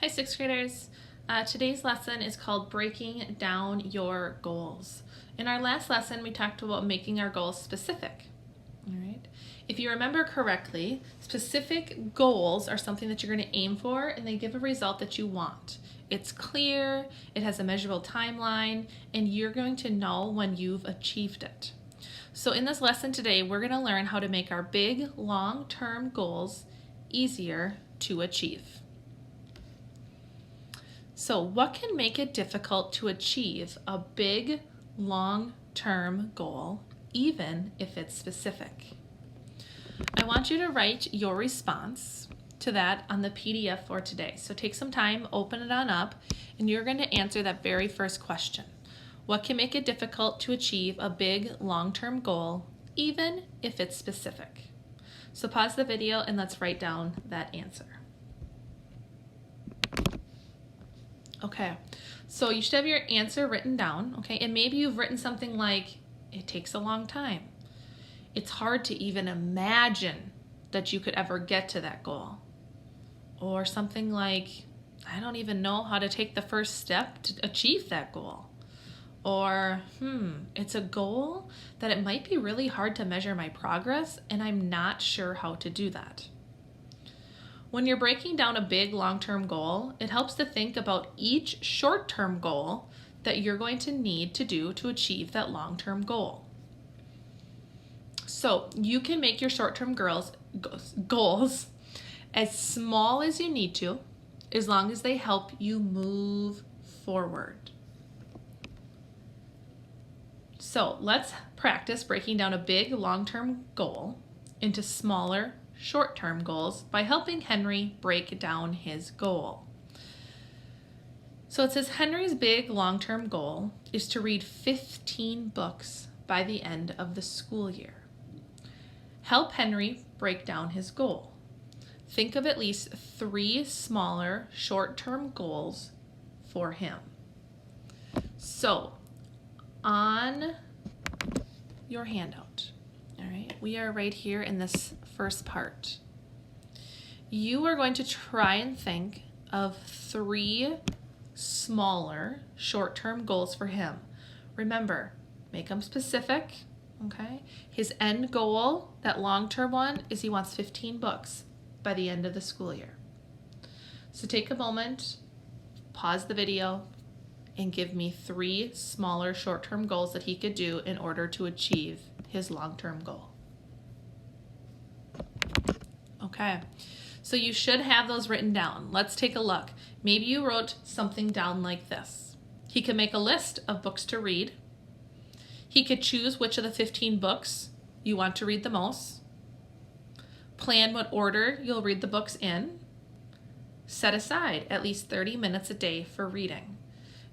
Hi, sixth graders. Today's lesson is called Breaking Down Your Goals. In our last lesson, we talked about making our goals specific. All right. If you remember correctly, specific goals are something that you're going to aim for and they give a result that you want. It's clear, it has a measurable timeline, and you're going to know when you've achieved it. So in this lesson today, we're going to learn how to make our big, long-term goals easier to achieve. So what can make it difficult to achieve a big, long-term goal, even if it's specific? I want you to write your response to that on the PDF for today. So take some time, open it on up, and you're going to answer that very first question. What can make it difficult to achieve a big, long-term goal, even if it's specific? So pause the video and let's write down that answer. Okay, so you should have your answer written down, okay? And maybe you've written something like, it takes a long time. It's hard to even imagine that you could ever get to that goal. Or something like, I don't even know how to take the first step to achieve that goal. Or, it's a goal that it might be really hard to measure my progress, and I'm not sure how to do that. When you're breaking down a big long-term goal, it helps to think about each short-term goal that you're going to need to do to achieve that long-term goal. So you can make your short-term goals as small as you need to, as long as they help you move forward. So let's practice breaking down a big long-term goal into smaller short-term goals by helping Henry break down his goal. So it says Henry's big long-term goal is to read 15 books by the end of the school year. Help Henry break down his goal. Think of at least 3 smaller short-term goals for him. So on your handout, all right, we are right here in this first part. You are going to try and think of 3 smaller short-term goals for him. Remember, make them specific, okay? His end goal, that long-term one, is he wants 15 books by the end of the school year. So take a moment, pause the video, and give me 3 smaller short-term goals that he could do in order to achieve his long-term goal. Okay, so you should have those written down. Let's take a look. Maybe you wrote something down like this. He could make a list of books to read. He could choose which of the 15 books you want to read the most. Plan what order you'll read the books in. Set aside at least 30 minutes a day for reading.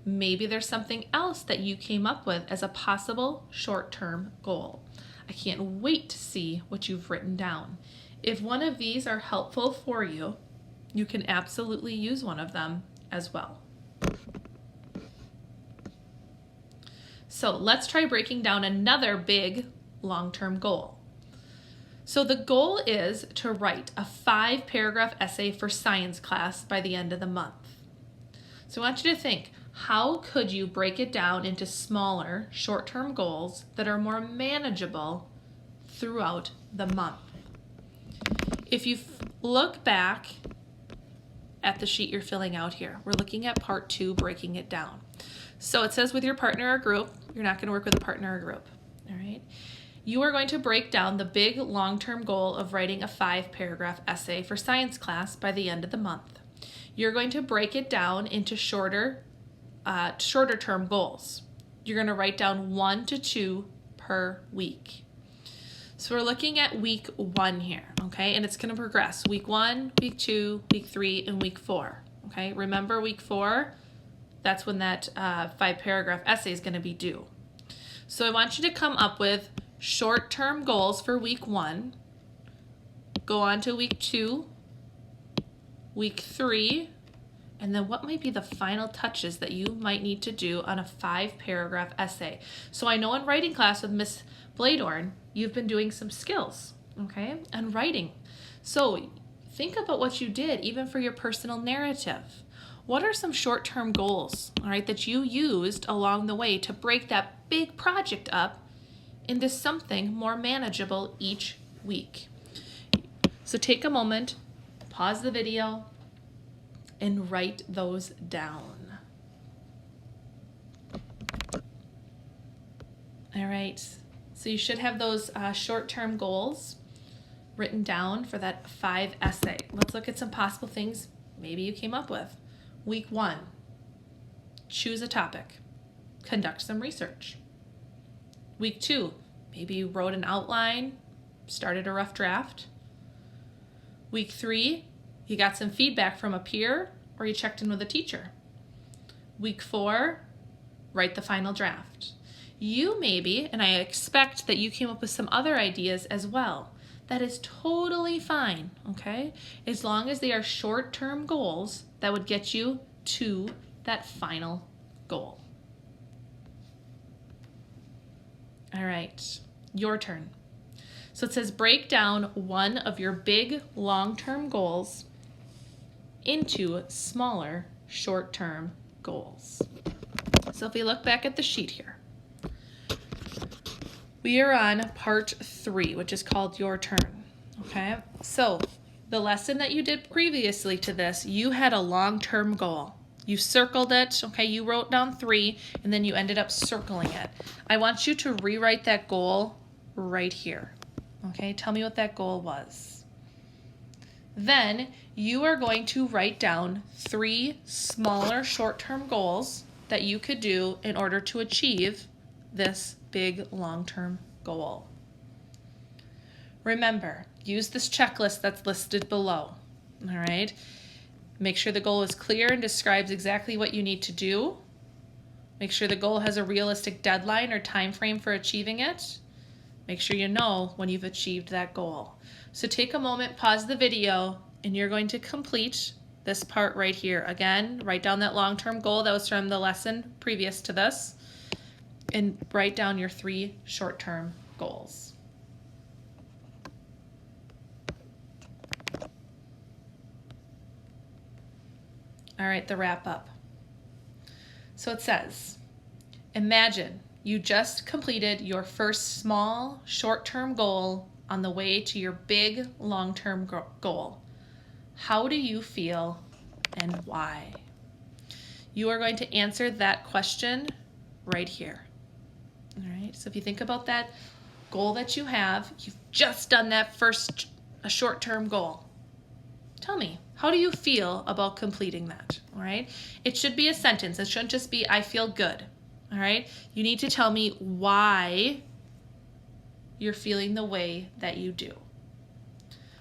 Maybe there's something else that you came up with as a possible short-term goal. I can't wait to see what you've written down. If one of these are helpful for you, you can absolutely use one of them as well. So let's try breaking down another big long-term goal. So the goal is to write a 5-paragraph essay for science class by the end of the month. So I want you to think, how could you break it down into smaller short-term goals that are more manageable throughout the month? If you look back at the sheet you're filling out here, we're looking at part 2, breaking it down. So it says with your partner or group, you're not going to work with a partner or group, all right? You are going to break down the big long-term goal of writing a 5-paragraph essay for science class by the end of the month. You're going to break it down into shorter term goals. You're going to write down 1 to 2 per week. So we're looking at week 1 here, okay? And it's going to progress. Week 1, week 2, week 3, and week 4, okay? Remember week 4, that's when that 5-paragraph essay is going to be due. So I want you to come up with short-term goals for week 1. Go on to week 2, week 3, and then what might be the final touches that you might need to do on a 5-paragraph essay. So I know in writing class with Miss Bladorn, you've been doing some skills, okay, and writing. So think about what you did, even for your personal narrative. What are some short-term goals, all right, that you used along the way to break that big project up into something more manageable each week? So take a moment, pause the video, and write those down. All right, so you should have those short-term goals written down for that 5 essay. Let's look at some possible things maybe you came up with. Week 1, choose a topic, conduct some research. Week 2, maybe you wrote an outline, started a rough draft. Week 3, you got some feedback from a peer or you checked in with a teacher. Week 4, write the final draft. You maybe, and I expect that you came up with some other ideas as well. That is totally fine, okay? As long as they are short-term goals that would get you to that final goal. All right, your turn. So it says break down one of your big long-term goals into smaller short-term goals. So if we look back at the sheet here, we are on part 3, which is called Your Turn, okay? So the lesson that you did previously to this, you had a long-term goal. You circled it, okay? You wrote down 3, and then you ended up circling it. I want you to rewrite that goal right here, okay? Tell me what that goal was. Then you are going to write down 3 smaller short-term goals that you could do in order to achieve this big long-term goal. Remember, use this checklist that's listed below, all right? Make sure the goal is clear and describes exactly what you need to do. Make sure the goal has a realistic deadline or time frame for achieving it. Make sure you know when you've achieved that goal. So take a moment, pause the video, and you're going to complete this part right here. Again, write down that long-term goal that was from the lesson previous to this, and write down your 3 short-term goals. All right, the wrap up. So it says, imagine you just completed your first small short-term goal on the way to your big long-term goal. How do you feel and why? You are going to answer that question right here. All right, so if you think about that goal that you have, you've just done that first short-term goal. Tell me, how do you feel about completing that? All right, it should be a sentence. It shouldn't just be, I feel good. All right, you need to tell me why you're feeling the way that you do.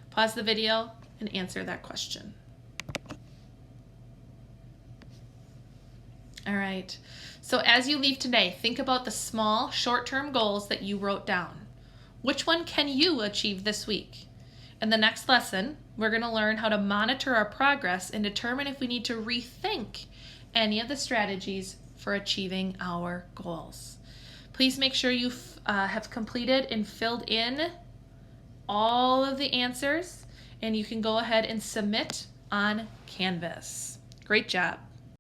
Pause the video and answer that question. All right, so as you leave today, think about the small short-term goals that you wrote down. Which one can you achieve this week? In the next lesson, we're going to learn how to monitor our progress and determine if we need to rethink any of the strategies for achieving our goals. Please make sure you have completed and filled in all of the answers, and you can go ahead and submit on Canvas. Great job.